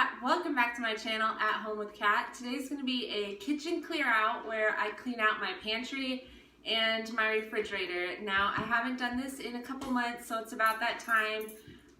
Kat. Welcome back to my channel, At Home with Kat. Today's going to be a kitchen clear out where I clean out my pantry and my refrigerator. Now, I haven't done this in a couple months, so it's about that time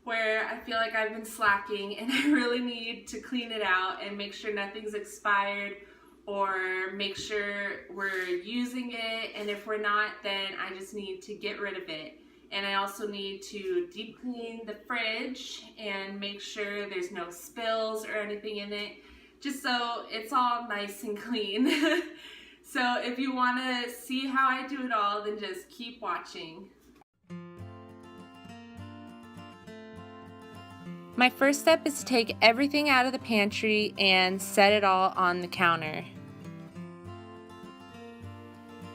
where I feel like I've been slacking and I really need to clean it out and make sure nothing's expired or make sure we're using it, and if we're not, then I just need to get rid of it. And I also need to deep clean the fridge and make sure there's no spills or anything in it, just so it's all nice and clean. So if you want to see how I do it all, then just keep watching. My first step is to take everything out of the pantry and set it all on the counter.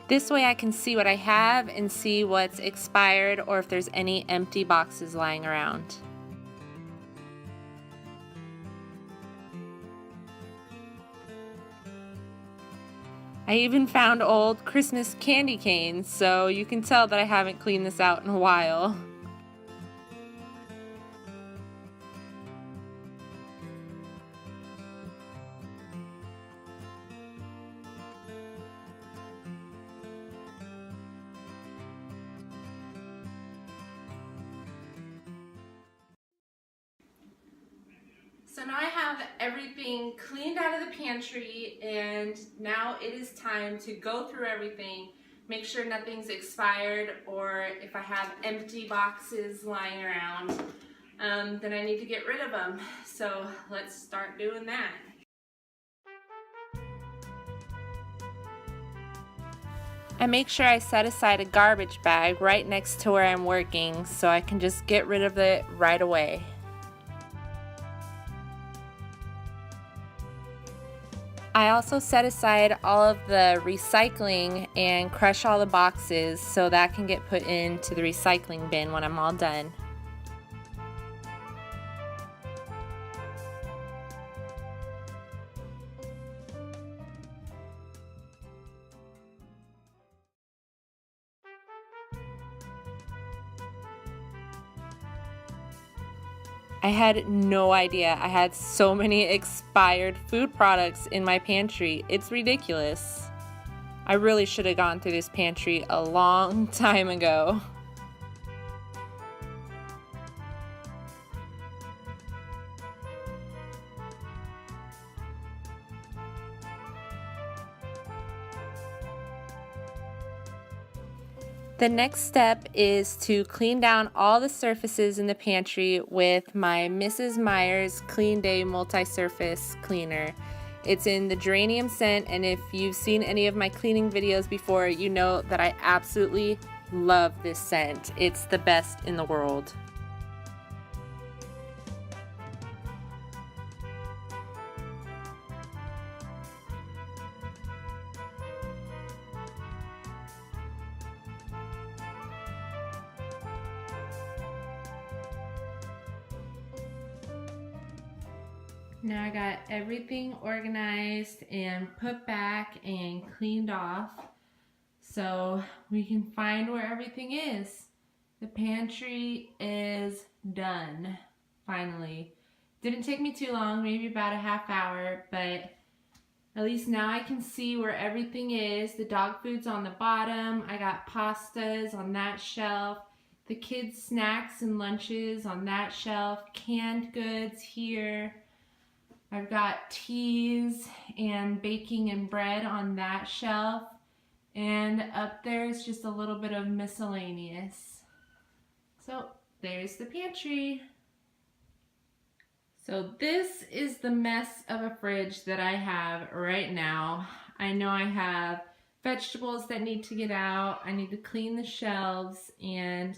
This way I can see what I have and see what's expired or if there's any empty boxes lying around. I even found old Christmas candy canes, so you can tell that I haven't cleaned this out in a while. So now I have everything cleaned out of the pantry, and now it is time to go through everything, make sure nothing's expired, or if I have empty boxes lying around, then I need to get rid of them. So let's start doing that. I make sure I set aside a garbage bag right next to where I'm working so I can just get rid of it right away. I also set aside all of the recycling and crush all the boxes so that can get put into the recycling bin when I'm all done. I had no idea I had so many expired food products in my pantry. It's ridiculous. I really should have gone through this pantry a long time ago. The next step is to clean down all the surfaces in the pantry with my Mrs. Meyer's Clean Day Multi-Surface Cleaner. It's in the geranium scent, and if you've seen any of my cleaning videos before, you know that I absolutely love this scent. It's the best in the world. Now I got everything organized and put back and cleaned off so we can find where everything is. The pantry is done, finally. Didn't take me too long, maybe about a half hour, but at least now I can see where everything is. The dog food's on the bottom. I got pastas on that shelf. The kids' snacks and lunches on that shelf. Canned goods here. I've got teas and baking and bread on that shelf, and up there is just a little bit of miscellaneous. So there's the pantry. So this is the mess of a fridge that I have right now. I know I have vegetables that need to get out. I need to clean the shelves and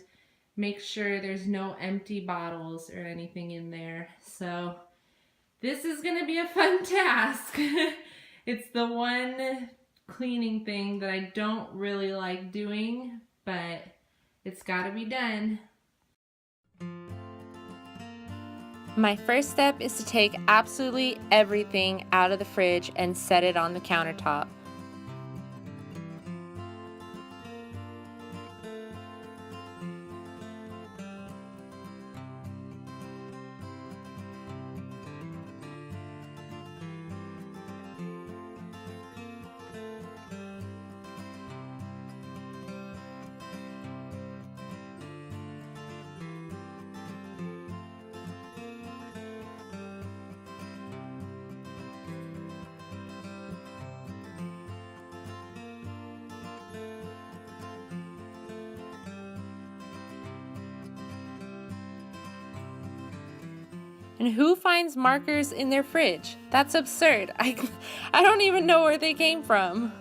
make sure there's no empty bottles or anything in there. So this is going to be a fun task. It's the one cleaning thing that I don't really like doing, but it's got to be done. My first step is to take absolutely everything out of the fridge and set it on the countertop. And who finds markers in their fridge? That's absurd. I don't even know where they came from.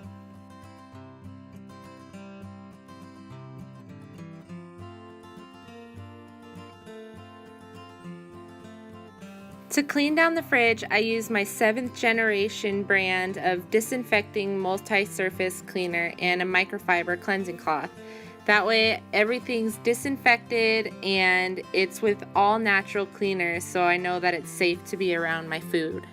To clean down the fridge, I use my 7th generation brand of disinfecting multi-surface cleaner and a microfiber cleansing cloth. That way everything's disinfected and it's with all natural cleaners, so I know that it's safe to be around my food.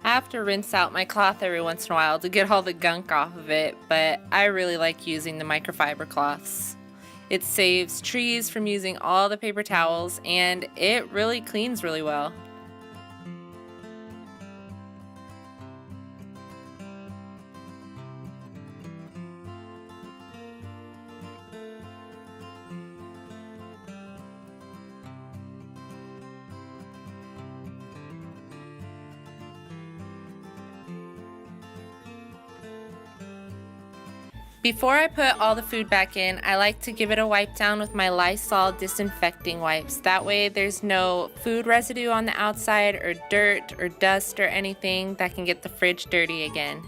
I have to rinse out my cloth every once in a while to get all the gunk off of it, but I really like using the microfiber cloths. It saves trees from using all the paper towels, and it really cleans really well. Before I put all the food back in, I like to give it a wipe down with my Lysol disinfecting wipes. That way there's no food residue on the outside or dirt or dust or anything that can get the fridge dirty again.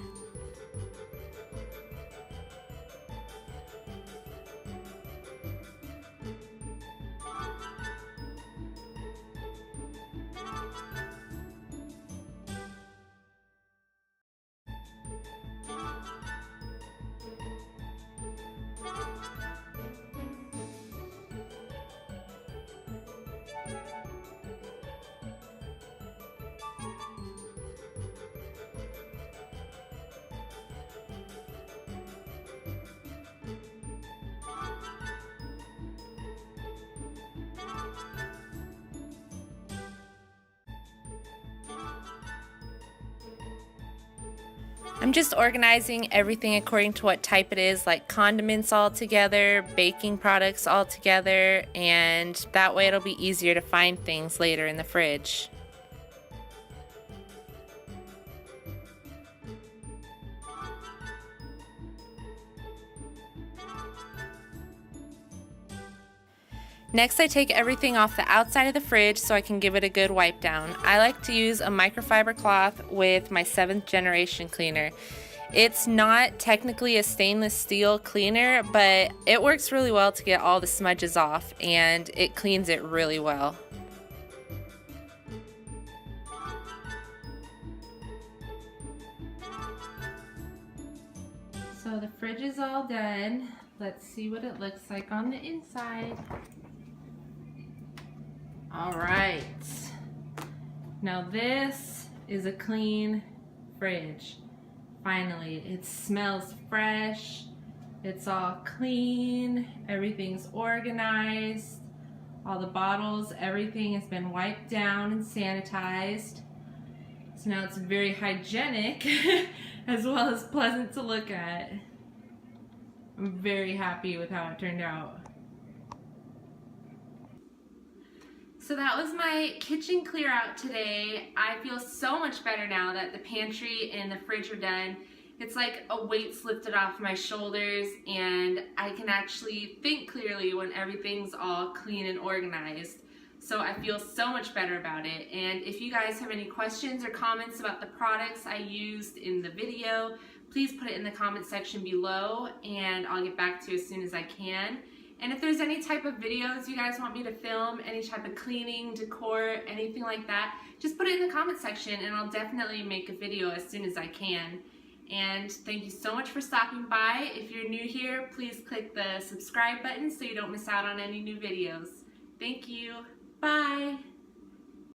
I'm just organizing everything according to what type it is, like condiments all together, baking products all together, and that way it'll be easier to find things later in the fridge. Next, I take everything off the outside of the fridge so I can give it a good wipe down. I like to use a microfiber cloth with my 7th generation cleaner. It's not technically a stainless steel cleaner, but it works really well to get all the smudges off, and it cleans it really well. So the fridge is all done. Let's see what it looks like on the inside. All right, now this is a clean fridge. Finally, it smells fresh, it's all clean, everything's organized, all the bottles, everything has been wiped down and sanitized. So now it's very hygienic as well as pleasant to look at. I'm very happy with how it turned out. So that was my kitchen clear out today. I feel so much better now that the pantry and the fridge are done. It's like a weight's lifted off my shoulders and I can actually think clearly when everything's all clean and organized. So I feel so much better about it. And if you guys have any questions or comments about the products I used in the video, please put it in the comment section below and I'll get back to you as soon as I can. And if there's any type of videos you guys want me to film, any type of cleaning, decor, anything like that, just put it in the comment section and I'll definitely make a video as soon as I can. And thank you so much for stopping by. If you're new here, please click the subscribe button so you don't miss out on any new videos. Thank you. Bye.